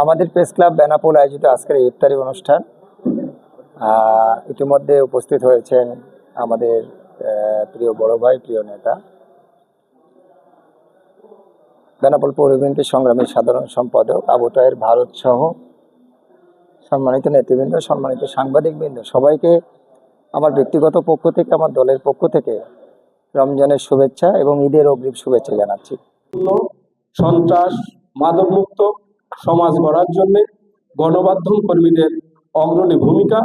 আমাদের press club Benapole আয়োজিত আজকের ইফতারি অনুষ্ঠান ইতিমধ্যে উপস্থিত হয়েছেন আমাদের প্রিয় বড় ভাই, প্রিয় নেতা, বেনাপোল পৌর বিএনপির সংগ্রামী সাধারণ সম্পাদক আবু তাহের ভারত সহ সম্মানিত নেতৃবৃন্দ, সম্মানিত সাংবাদিকবৃন্দ, সবাইকে আমার ব্যক্তিগত পক্ষ থেকে, আমার দলের পক্ষ থেকে রমজানের শুভেচ্ছা এবং ঈদের অগ্রিম শুভেচ্ছা জানাচ্ছি। সন্ত্রাস মাদকমুক্ত সমাজ গড়ার জন্য গণমাধ্যম কর্মীদের অগ্রণী ভূমিকা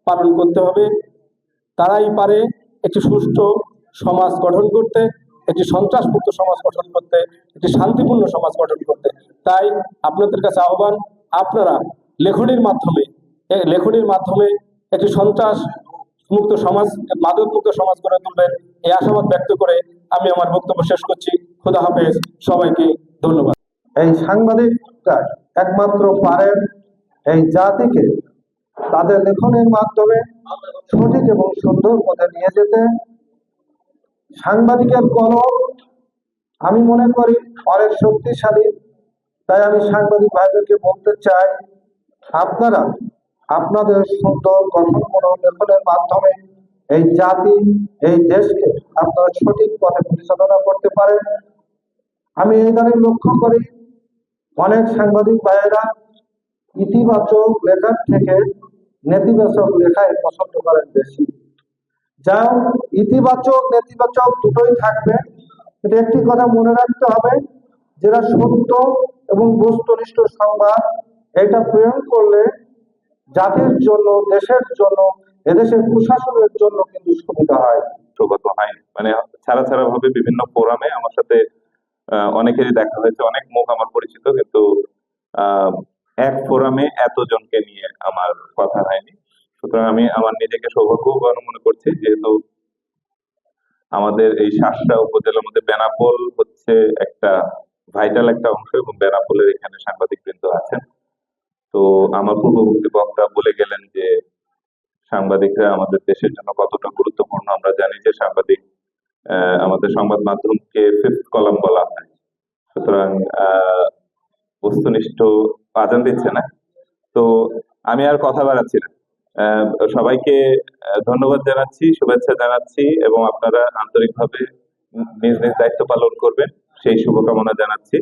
পালন করতে হবে। তারাই পারে একটি সুষ্ঠু সমাজ গঠন করতে, একটি সন্ত্রাসমুক্ত সমাজ গঠন করতে, একটি শান্তিপূর্ণ সমাজ গঠন করতে। তাই আপনাদের কাছে আহ্বান, আপনারা লেখনীর মাধ্যমে একটি সন্ত্রাস মুক্ত সমাজ, মাদক মুক্ত সমাজ গড়ে তুলবেন, এই আশাবাদ ব্যক্ত করে আমি আমার বক্তব্য শেষ করছি। খোদা হাফেজ, সবাইকে ধন্যবাদ। এই সাংবাদিকরা একমাত্র পারেন এই জাতিকে তাদের লেখনের মাধ্যমে সঠিক এবং সুন্দর পথে নিয়ে যেতে। সাংবাদিকের কলম আমি মনে করি অনেক শক্তিশালী। তাই আমি সাংবাদিক ভাইদেরকে বলতে চাই, আপনারা আপনাদের সুন্দর গঠনমূলক লেখনের মাধ্যমে এই জাতি, এই দেশকে আপনারা সঠিক পথে পরিচালনা করতে পারেন। আমি এই ধরনের লক্ষ্য করি, অনেক সাংবাদিক ভাইয়েরা ইতিবাচক লেখার থেকে নেতিবাচক লেখায় পছন্দ করেন বেশি। যা ইতিবাচক নেতিবাচক দুটোই থাকবে, কিন্তু একটি কথা মনে রাখতে হবে, যেটা সত্য এবং বস্তুনিষ্ঠ সংবাদ, এটা প্রেরণ করলে জাতির জন্য, দেশের জন্য, এদেশের প্রশাসনের জন্য কিন্তু সুবিধা হয়। সৌভাগ্য হয়, মানে ছাড়া ছাড়া ভাবে বিভিন্ন ফোরামে আমার সাথে অনেকেরই দেখা হয়েছে, অনেক মুখ আমার পরিচিত, কিন্তু এক ফোরামে এতজনকে নিয়ে আমার কথা হয়নি। সুতরাং আমি আমার নিজেকে সৌভাগ্যবান মনে করছি, যেহেতু আমাদের এই শাসটা উপজেলার মধ্যে বেনাপোল হচ্ছে একটা ভাইটাল একটা অংশ, এবং বেনাপোলের এখানে সাংবাদিকবৃন্দ আছেন। তো আমার পূর্ববর্তী বক্তা বলে গেলেন যে সাংবাদিকরা আমাদের দেশের জন্য কতটা গুরুত্বপূর্ণ। আমরা জানি যে সাংবাদিক আমাদের সংবাদ মাধ্যমকে ফিফথ কলাম বলা হয়। সুতরাং বস্তুনিষ্ঠ আজান দিচ্ছে না, তো আমি আর কথা বাড়াচ্ছি না। সবাইকে ধন্যবাদ জানাচ্ছি, শুভেচ্ছা জানাচ্ছি, এবং আপনারা আন্তরিকভাবে নিজ নিজ দায়িত্ব পালন করবেন সেই শুভকামনা জানাচ্ছি।